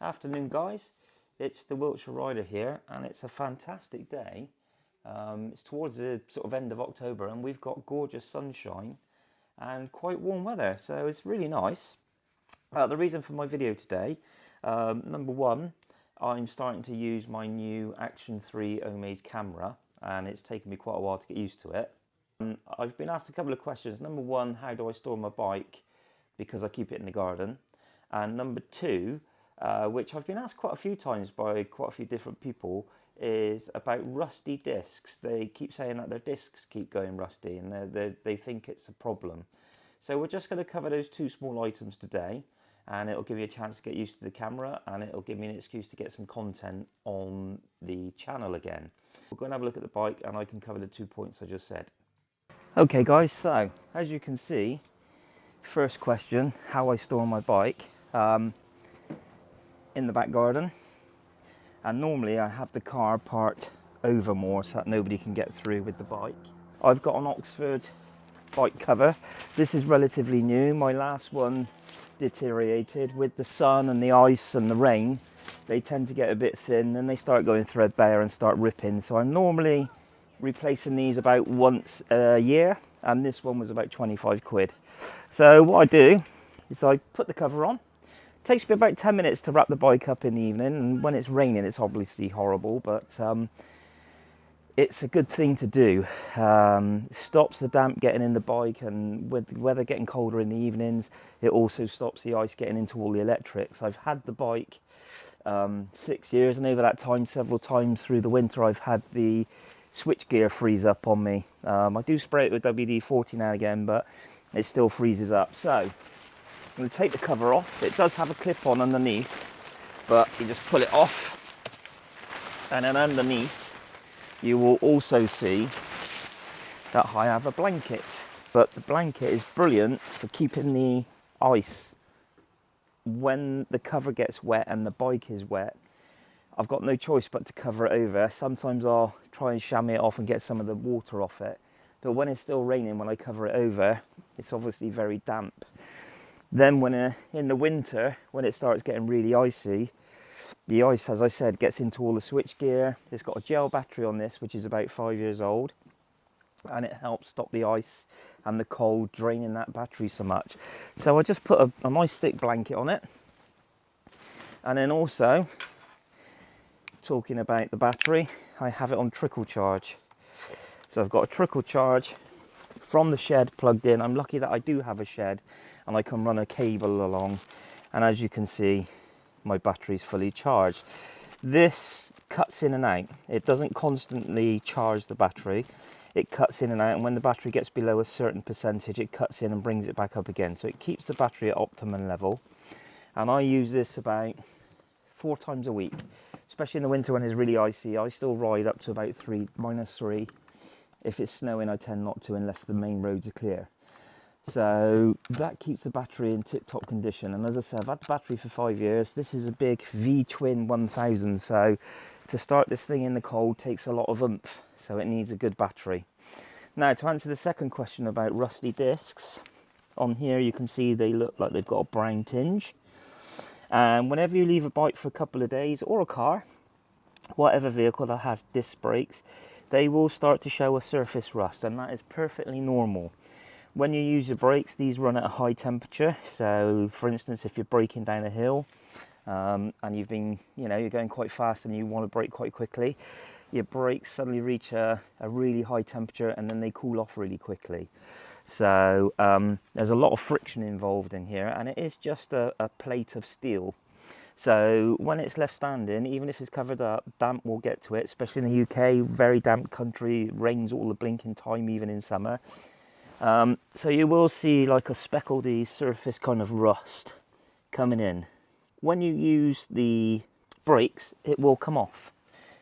Afternoon guys, it's the Wiltshire Rider here and it's a fantastic day. It's towards the sort of end of October and we've got gorgeous sunshine and quite warm weather, so it's really nice. The reason for my video today, number one, I'm starting to use my new Action 3 Omaze camera and it's taken me quite a while to get used to it. I've been asked a couple of questions. Number one, how do I store my bike? Because I keep it in the garden. And number two, which I've been asked quite a few times by quite a few different people, is about rusty discs. They keep saying that their discs keep going rusty and they think it's a problem. So we're just going to cover those two small items today, and it'll give you a chance to get used to the camera and it'll give me an excuse to get some content on the channel again. We're going to have a look at the bike and I can cover the 2 points I just said. Okay guys, so as you can see, first question, how I store my bike. In the back garden, and normally I have the car parked over more so that nobody can get through with the bike. I've got an Oxford bike cover. This is relatively new. My last one deteriorated with the sun and the ice and the rain. They tend to get a bit thin and they start going threadbare and start ripping, so I'm normally replacing these about once a year, and this one was about 25 quid. So what I do is I put the cover on. Takes me about 10 minutes to wrap the bike up in the evening, and when it's raining it's obviously horrible, but it's a good thing to do. Stops the damp getting in the bike, and with the weather getting colder in the evenings it also stops the ice getting into all the electrics. I've had the bike 6 years, and over that time several times through the winter I've had the switchgear freeze up on me. I do spray it with WD-40 now and again, but it still freezes up. So I'm going to take the cover off. It does have a clip on underneath, but you just pull it off, and then underneath you will also see that I have a blanket. But the blanket is brilliant for keeping the ice when the cover gets wet and the bike is wet. I've got no choice but to cover it over. Sometimes I'll try and chamois it off and get some of the water off it, but when it's still raining, when I cover it over, it's obviously very damp. Then when in the winter, when it starts getting really icy, the ice, as I said, gets into all the switchgear. It's got a gel battery on this, which is about 5 years old, and it helps stop the ice and the cold draining that battery so much. So I just put a nice thick blanket on it. And then also, talking about the battery, I have it on trickle charge. So I've got a trickle charge from the shed plugged in. I'm lucky that I do have a shed and I can run a cable along, and as you can see my battery's fully charged. This cuts in and out. It doesn't constantly charge the battery. It cuts in and out, and when the battery gets below a certain percentage it cuts in and brings it back up again, so it keeps the battery at optimum level. And I use this about 4 times a week, especially in the winter when it's really icy. I still ride up to about -3. If it's snowing I tend not to unless the main roads are clear. So that keeps the battery in tip-top condition, and as I said, I've had the battery for 5 years. This is a big V-Twin 1000, so to start this thing in the cold takes a lot of oomph, so it needs a good battery. Now, to answer the second question about rusty discs, on here you can see they look like they've got a brown tinge, and whenever you leave a bike for a couple of days, or a car, whatever vehicle that has disc brakes, they will start to show a surface rust, and that is perfectly normal. When you use your brakes, these run at a high temperature. So for instance, if you're braking down a hill and you've been, you're going quite fast and you want to brake quite quickly, your brakes suddenly reach a really high temperature and then they cool off really quickly. So there's a lot of friction involved in here, and it is just a plate of steel. So when it's left standing, even if it's covered up, damp will get to it, especially in the UK, very damp country. It rains all the blinking time, even in summer. So you will see like a speckledy surface kind of rust coming in. When you use the brakes, it will come off.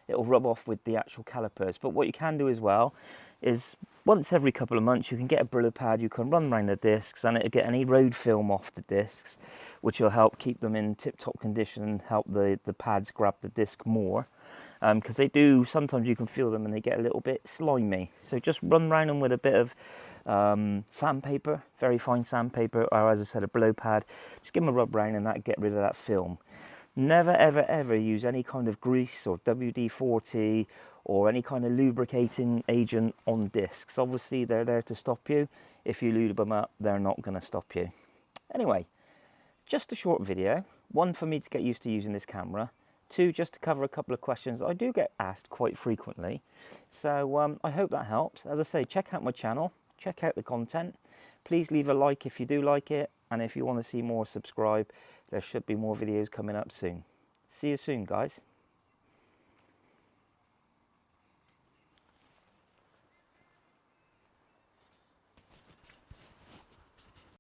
It will rub off with the actual calipers. But what you can do as well is once every couple of months you can get a Brillo pad, you can run around the discs and it'll get any road film off the discs, which will help keep them in tip-top condition and help the pads grab the disc more. Because they do, sometimes you can feel them and they get a little bit slimy. So just run around them with a bit of sandpaper, very fine sandpaper, or as I said, a blow pad. Just give them a rub round and that get rid of that film. Never, ever, ever use any kind of grease or WD-40 or any kind of lubricating agent on discs. Obviously, they're there to stop you. If you lube them up, they're not going to stop you. Anyway, just a short video. One, for me to get used to using this camera. Two, just to cover a couple of questions I do get asked quite frequently. So I hope that helps. As I say, check out my channel. Check out the content. Please leave a like if you do like it. And if you want to see more, subscribe. There should be more videos coming up soon. See you soon, guys.